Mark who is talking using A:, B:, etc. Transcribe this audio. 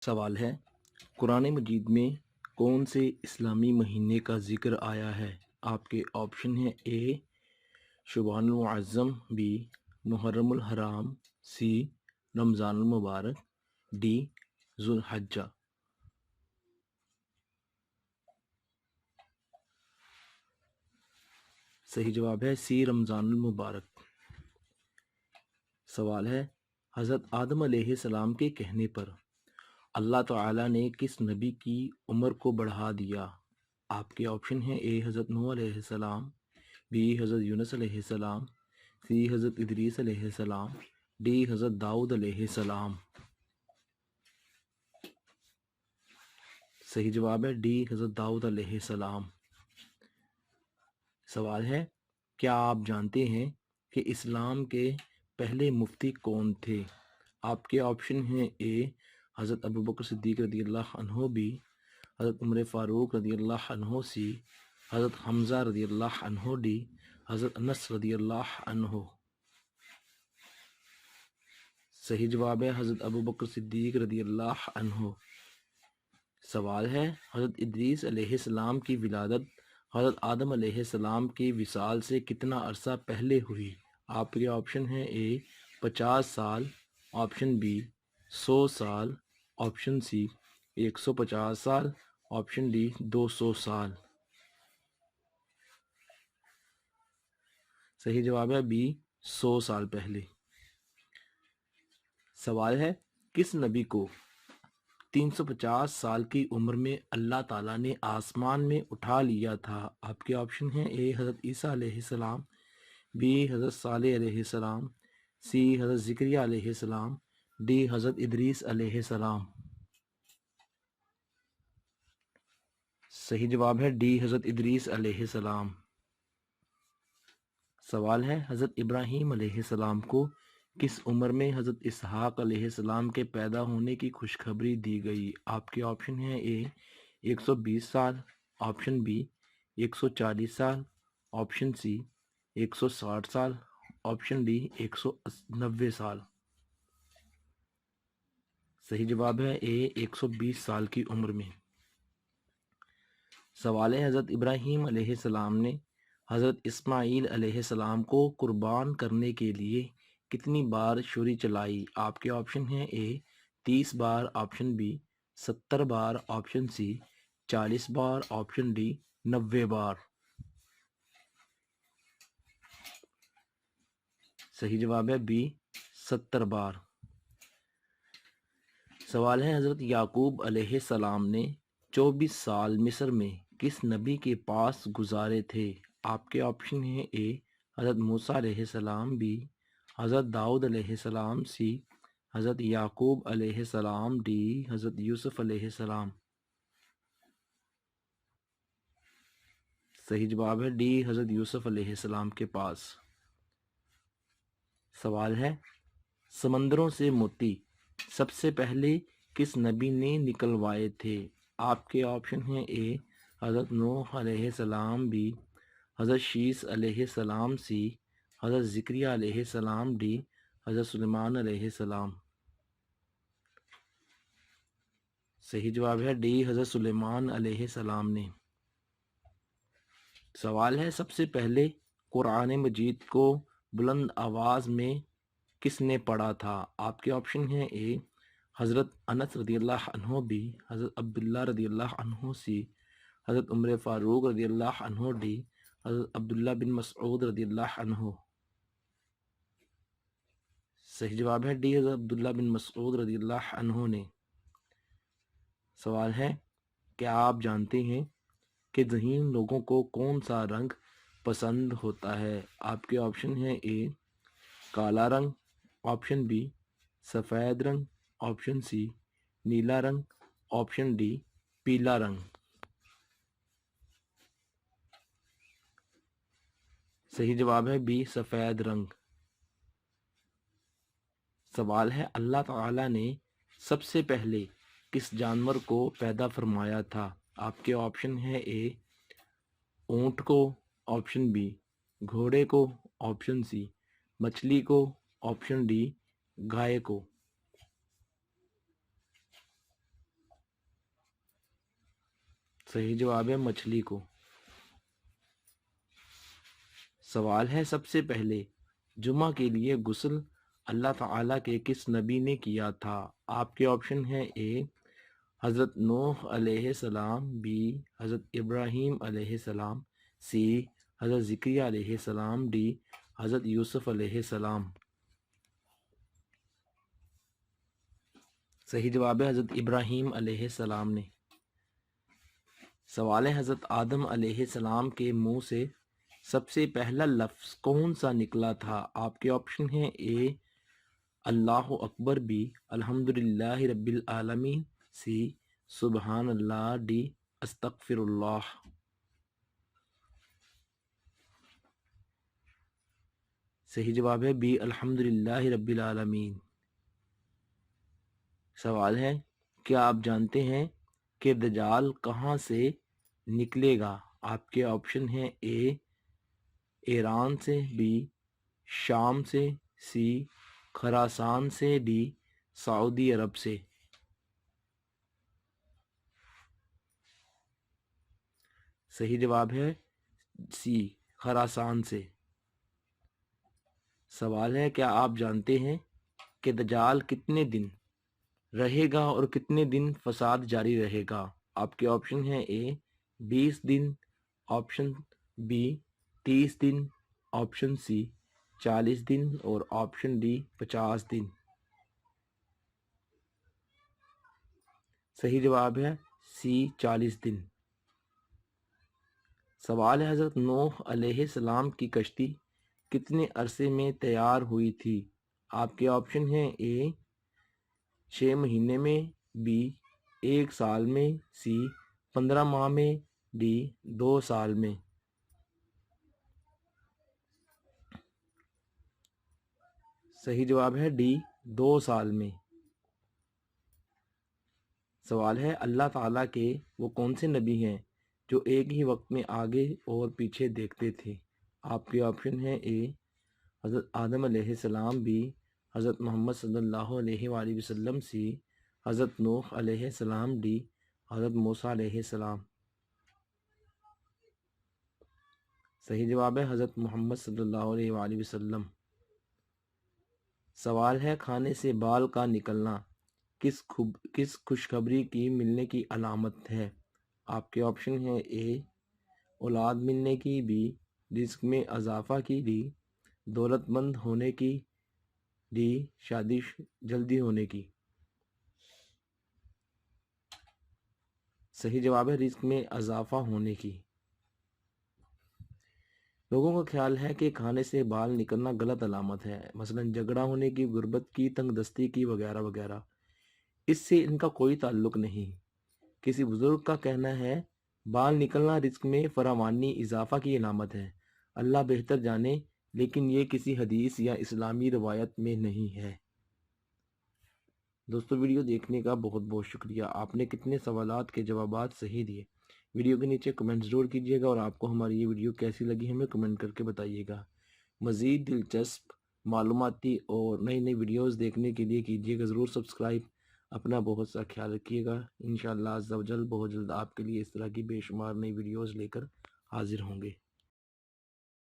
A: سوال ہے، قرآن مجید میں کون سے اسلامی مہینے کا ذکر آیا ہے؟ آپ کے آپشن ہیں: اے شعبان المعظم، بی محرم الحرام، سی رمضان المبارک، ڈی ذوالحجہ۔ صحیح جواب ہے سی رمضان المبارک۔ سوال ہے، حضرت آدم علیہ السلام کے کہنے پر اللہ تعالیٰ نے کس نبی کی عمر کو بڑھا دیا؟ آپ کے آپشن ہیں: اے حضرت نوح علیہ السلام، بی حضرت یونس علیہ السلام، سی حضرت ادریس علیہ السلام، ڈی حضرت داؤد علیہ السلام۔ صحیح جواب ہے ڈی حضرت داؤد علیہ السلام۔ سوال ہے، کیا آپ جانتے ہیں کہ اسلام کے پہلے مفتی کون تھے؟ آپ کے آپشن ہیں: اے حضرت ابوبکر صدیق رضی اللہ عنہ، بی حضرت عمر فاروق رضی اللہ عنہ، سی حضرت حمزہ رضی اللہ عنہ، ڈی حضرت انس رضی اللہ عنہ۔ صحیح جواب ہے حضرت ابوبکر صدیق رضی اللہ عنہ۔ سوال ہے، حضرت ادریس علیہ السلام کی ولادت حضرت آدم علیہ السلام کی وصال سے کتنا عرصہ پہلے ہوئی؟ آپ کے آپشن ہیں: اے 50 سال، آپشن بی 100 سال، آپشن سی 150 سال، آپشن ڈی 200 سال۔ صحیح جواب ہے بی 100 سال پہلے۔ سوال ہے، کس نبی کو 350 سال کی عمر میں اللہ تعالیٰ نے آسمان میں اٹھا لیا تھا؟ آپ کے آپشن ہیں: اے حضرت عیسیٰ علیہ السلام، بی حضرت صالح علیہ السلام، سی حضرت زکریہ علیہ السلام، ڈی حضرت ادریس علیہ السلام۔ صحیح جواب ہے ڈی حضرت ادریس علیہ السلام۔ سوال ہے، حضرت ابراہیم علیہ السلام کو کس عمر میں حضرت اسحاق علیہ السلام کے پیدا ہونے کی خوشخبری دی گئی؟ آپ کے آپشن ہیں: اے 120 سال، آپشن بی 140 سال، آپشن سی 160 سال، آپشن ڈی 190 سال۔ صحیح جواب ہے اے 120 سال کی عمر میں۔ سوال ہے، حضرت ابراہیم علیہ السلام نے حضرت اسماعیل علیہ السلام کو قربان کرنے کے لیے کتنی بار چھری چلائی؟ آپ کے آپشن ہیں: اے 30 بار، آپشن بی 70 بار، آپشن سی 40 بار، آپشن ڈی 90 بار۔ صحیح جواب ہے بی 70 بار۔ سوال ہے، حضرت یعقوب علیہ السلام نے 24 سال مصر میں کس نبی کے پاس گزارے تھے؟ آپ کے آپشن ہیں: اے حضرت موسیٰ علیہ السلام، بی حضرت داؤد علیہ السلام، سی حضرت یعقوب علیہ السلام، ڈی حضرت یوسف علیہ السلام۔ صحیح جواب ہے ڈی حضرت یوسف علیہ السلام کے پاس۔ سوال ہے، سمندروں سے موتی سب سے پہلے کس نبی نے نکلوائے تھے؟ آپ کے آپشن ہیں: اے حضرت نوح علیہ السلام، بی حضرت شیس علیہ السلام، سی حضرت زکریہ علیہ السلام، ڈی حضرت سلیمان علیہ السلام۔ صحیح جواب ہے ڈی حضرت سلیمان علیہ السلام نے۔ سوال ہے، سب سے پہلے قرآن مجید کو بلند آواز میں کس نے پڑھا تھا؟ آپ کے آپشن ہیں: اے حضرت انس رضی اللہ عنہ، بی حضرت عبداللہ رضی اللہ عنہ، سی حضرت عمر فاروق رضی اللہ عنہ، ڈی حضرت عبداللہ بن مسعود رضی اللہ عنہ۔ صحیح جواب ہے ڈی حضرت عبداللہ بن مسعود رضی اللہ عنہ نے۔ سوال ہے، کیا آپ جانتے ہیں کہ ذہین لوگوں کو کون سا رنگ پسند ہوتا ہے؟ آپ کے آپشن ہیں: اے کالا رنگ، آپشن بی سفید رنگ، آپشن سی نیلا رنگ، آپشن ڈی پیلا رنگ۔ صحیح جواب ہے بی سفید رنگ۔ سوال ہے، اللہ تعالیٰ نے سب سے پہلے کس جانور کو پیدا فرمایا تھا؟ آپ کے آپشن ہیں: اے اونٹ کو، آپشن بی گھوڑے کو، آپشن سی مچھلی کو، آپشن ڈی گائے کو۔ صحیح جواب ہے مچھلی کو۔ سوال ہے سب سے پہلے جمعہ کے لیے غسل اللہ تعالیٰ کے کس نبی نے کیا تھا؟ آپ کے آپشن ہیں: اے حضرت نوح علیہ السلام، بی حضرت ابراہیم علیہ السلام، سی حضرت زکریا علیہ السلام، ڈی حضرت یوسف علیہ السلام۔ صحیح جواب ہے حضرت ابراہیم علیہ السلام نے۔ سوال ہے حضرت آدم علیہ السلام کے منہ سے سب سے پہلا لفظ کون سا نکلا تھا؟ آپ کے آپشن ہیں: اے اللہ اکبر، بی الحمدللہ رب العالمین، سی سبحان اللہ، ڈی استغفر اللہ۔ صحیح جواب ہے بی الحمدللہ رب العالمین۔ سوال ہے کیا آپ جانتے ہیں کہ دجال کہاں سے نکلے گا؟ آپ کے آپشن ہیں: اے ایران سے، بی شام سے، سی خراسان سے، ڈی سعودی عرب سے۔ صحیح جواب ہے سی خراسان سے۔ سوال ہے کیا آپ جانتے ہیں کہ دجال کتنے دن رہے گا اور کتنے دن فساد جاری رہے گا؟ آپ کے آپشن ہیں: اے 20 دن، آپشن بی 30 دن، آپشن سی 40 دن اور آپشن ڈی 50 دن۔ صحیح جواب ہے سی 40 دن۔ سوال ہے حضرت نوح علیہ السلام کی کشتی کتنے عرصے میں تیار ہوئی تھی؟ آپ کے آپشن ہیں: اے 6 مہینے میں، بی 1 سال میں، سی 15 ماہ میں، ڈی 2 سال میں۔ صحیح جواب ہے ڈی 2 سال میں۔ سوال ہے اللہ تعالیٰ کے وہ کون سے نبی ہیں جو ایک ہی وقت میں آگے اور پیچھے دیکھتے تھے؟ آپ کے آپشن ہیں: اے حضرت آدم علیہ السلام، بی حضرت محمد صلی اللہ علیہ وآلہ وسلم، سی حضرت نوح علیہ السلام، ڈی حضرت موسیٰ علیہ السلام۔ صحیح جواب ہے حضرت محمد صلی اللہ علیہ وآلہ وسلم۔ سوال ہے کھانے سے بال کا نکلنا کس خوشخبری کی ملنے کی علامت ہے؟ آپ کے آپشن ہیں: اے اولاد ملنے کی، بی رزق میں اضافہ کی، ڈی دولت مند ہونے کی، ڈی شادی جلدی ہونے کی۔ صحیح جواب ہے رزق میں اضافہ ہونے کی۔ لوگوں کا خیال ہے کہ کھانے سے بال نکلنا غلط علامت ہے، مثلا جھگڑا ہونے کی، غربت کی، تنگ دستی کی وغیرہ وغیرہ۔ اس سے ان کا کوئی تعلق نہیں۔ کسی بزرگ کا کہنا ہے بال نکلنا رزق میں فراوانی اضافہ کی علامت ہے۔ اللہ بہتر جانے، لیکن یہ کسی حدیث یا اسلامی روایت میں نہیں ہے۔ دوستو ویڈیو دیکھنے کا بہت بہت شکریہ۔ آپ نے کتنے سوالات کے جوابات صحیح دیے۔ ویڈیو کے نیچے کمنٹ ضرور کیجیے گا اور آپ کو ہماری یہ ویڈیو کیسی لگی ہمیں کمنٹ کر کے بتائیے گا۔ مزید دلچسپ معلوماتی اور نئی نئی ویڈیوز دیکھنے کے لیے کیجیے گا ضرور سبسکرائب۔ اپنا بہت سا خیال رکھیے گا۔ انشاءاللہ عز و جل بہت جلد آپ کے لیے اس طرح کی بے شمار نئی ویڈیوز لے کر حاضر ہوں گے۔